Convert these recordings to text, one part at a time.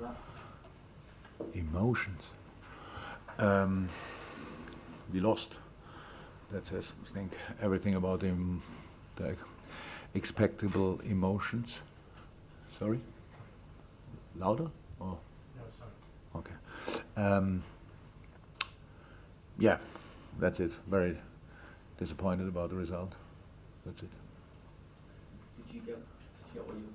that? Emotions. We lost. That says, I think, everything about the expectable emotions. Sorry? Louder? Oh. No, sorry. Okay. Yeah, that's it. Very disappointed about the result. That's it. Did you get what you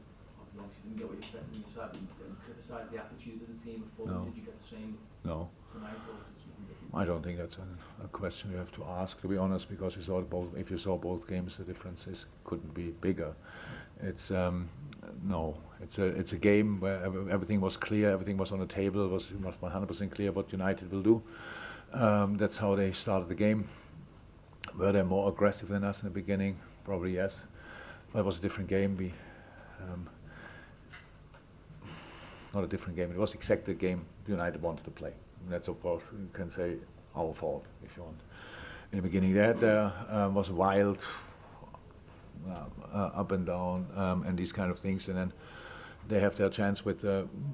obviously didn't get what you expected? You said you criticised the attitude of the team at full. No. Did you get the same No. tonight, or was it something different? I don't think that's a question you have to ask, to be honest, because if you saw both games, the differences couldn't be bigger. It's no, it's a game where everything was clear, everything was on the table, it was 100% clear what United will do. That's how they started the game. Were they more aggressive than us in the beginning? Probably yes. But it was a different game. Not a different game. It was exactly the game United wanted to play. And that's, of course, you can say our fault if you want. In the beginning, there was wild, up and down, and these kind of things. And then they have their chance with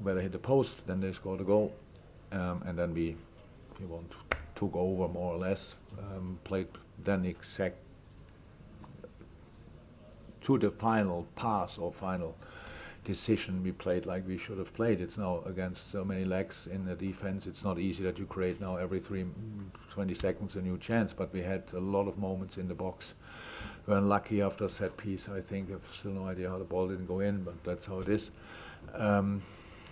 where they hit the post. Then they scored a goal, and then we took over more or less. Played then exact to the final pass or final decision. We played like we should have played. It's now against so many legs in the defense. It's not easy that you create now every 20 seconds a new chance, but we had a lot of moments in the box. We were unlucky after a set piece, I think. I've still no idea how the ball didn't go in, but that's how it is.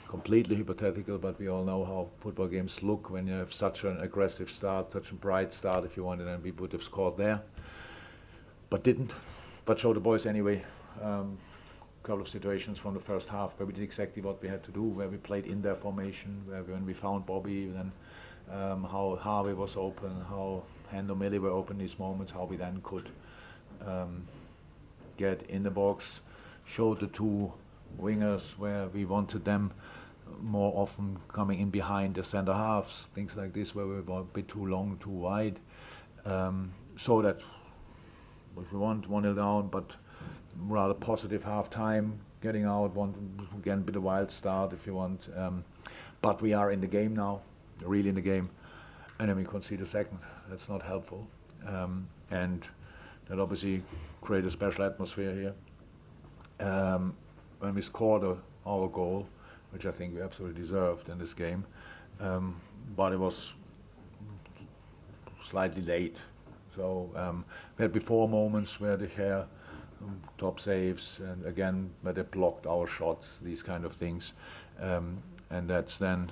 Completely hypothetical, but we all know how football games look when you have such an aggressive start, such a bright start, if you wanted, and we would have scored there. But didn't. But showed the boys anyway. Couple of situations from the first half where we did exactly what we had to do, where we played in their formation, where when we found Bobby, then how Harvey was open, how Hendo Millie were open these moments, how we then could get in the box, show the two wingers where we wanted them more often coming in behind the centre halves, things like this where we were a bit too long, too wide, so that if we want 1-0 down, but rather positive half time, getting out, again, a bit of wild start if you want. But we are in the game now, really in the game, and then we concede a second. That's not helpful. And that obviously created a special atmosphere here. When we scored our goal, which I think we absolutely deserved in this game, but it was slightly late. So we had before moments where the hair top saves, and again where they blocked our shots, these kind of things, and that's then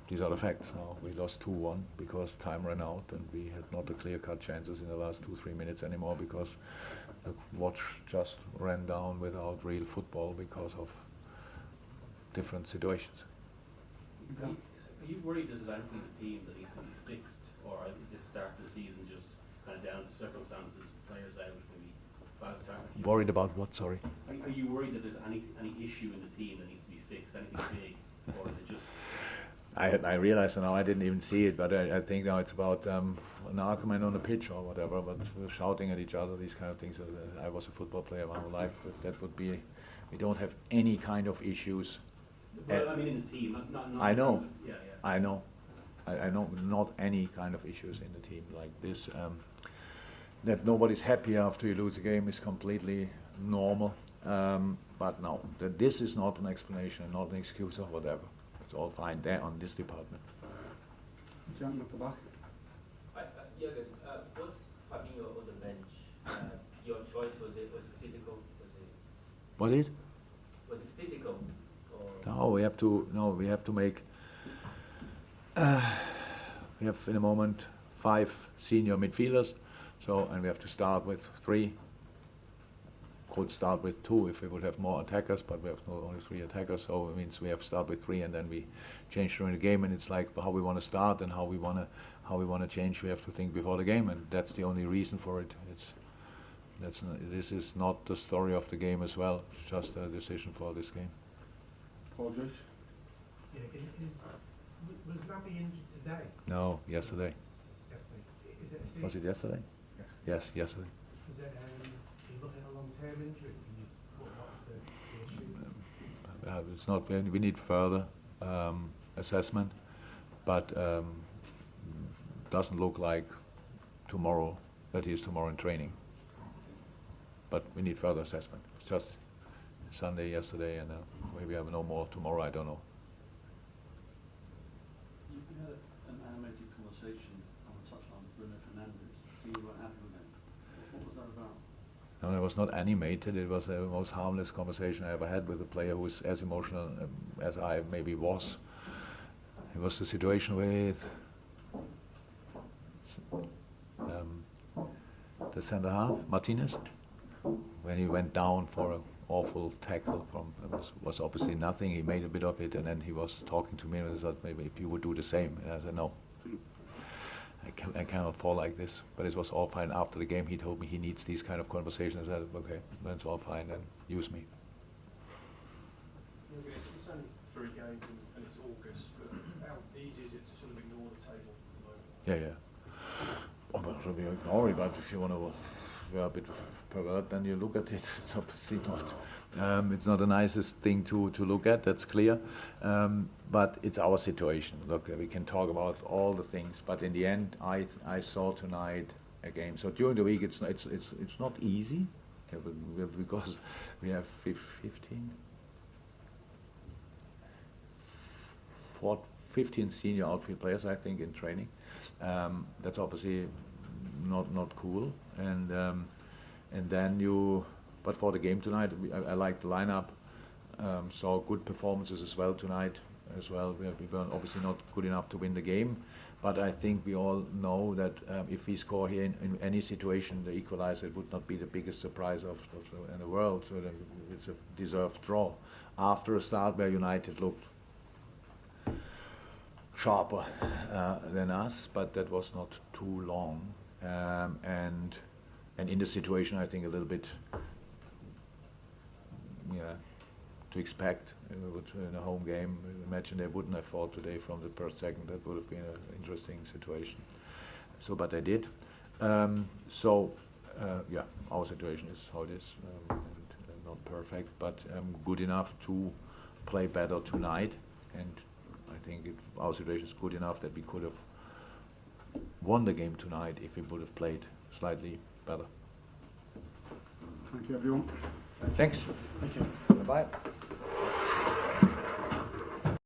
these are the facts. Now we lost 2-1 because time ran out, and we had not the clear-cut chances in the last 2-3 minutes anymore because the watch just ran down without real football because of different situations. Are you worried that there's anything in the team that needs to be fixed, or is this start of the season just kind of down to circumstances, players out, maybe bad start? Worried about what? Sorry. Are you worried that there's any issue in the team that needs to be fixed, anything big, or is it just? I realize now I didn't even see it, but I think now it's about an argument on the pitch or whatever, but we're shouting at each other, these kind of things. I was a football player my whole life. That would be, we don't have any kind of issues. Well, I mean in the team, not I know. Yeah. I know. I know not any kind of issues in the team like this. That nobody's happy after you lose a game is completely normal. But no, this is not an explanation, not an excuse or whatever. It's all fine there on this department. Jurgen at the back. Jurgen, was Fabinho on the bench your choice? Was it physical? What is? Was it physical? Or No, we have to make. We have in a moment 5 senior midfielders, and we have to start with 3. Could start with 2 if we would have more attackers, but we have only 3 attackers, so it means we have to start with 3, and then we change during the game. And it's like how we want to start and how we want to change. We have to think before the game, and that's the only reason for it. This is not the story of the game as well. It's just a decision for this game. Paul Joyce. Yeah, was Naby injured today? No, yesterday. Yesterday. Is it a season? Was it yesterday? Yes, yesterday. Is it, are you looking at a long-term injury? What was the issue? It's not. We need further assessment, but doesn't look like tomorrow that he is tomorrow in training. But we need further assessment. It's just Sunday yesterday, and maybe I have no more tomorrow. I don't know. You had an animated conversation on a touchline with Bruno Fernandes. See, you weren't happy with him. What was that about? No, it was not animated. It was the most harmless conversation I ever had with a player who is as emotional as I maybe was. It was the situation with the centre half, Martinez, when he went down for an awful tackle from, was obviously nothing. He made a bit of it, and then he was talking to me, and I thought maybe if you would do the same. And I said, no, I cannot fall like this. But it was all fine. After the game, he told me he needs these kind of conversations. I said, okay, that's all fine, then use me. Jurgen, it's only 3 games and it's August, but how easy is it to sort of ignore the table at the moment? Yeah. Oh, but should we ignore it? But if you want to be a bit pervert, then you look at it. It's obviously not. It's not the nicest thing to look at. That's clear. But it's our situation. Look, we can talk about all the things, but in the end, I saw tonight a game. So during the week, it's not easy, because we have 15 senior outfield players, I think, in training. That's obviously not cool. And then but for the game tonight, I like the lineup. Saw good performances as well tonight. As well, we were obviously not good enough to win the game, but I think we all know that if we score here in any situation, the equalizer, it would not be the biggest surprise in the world. So it's a deserved draw. After a start where United looked sharper than us, but that was not too long, and in the situation, I think a little bit, to expect in a home game. Imagine they wouldn't have fought today from the first second. That would have been an interesting situation. So, but they did. Our situation is how it is, and not perfect, but good enough to play better tonight. And I think our situation is good enough that we could have won the game tonight if we would have played slightly better. Thank you, everyone. Thanks. Thank you. Bye.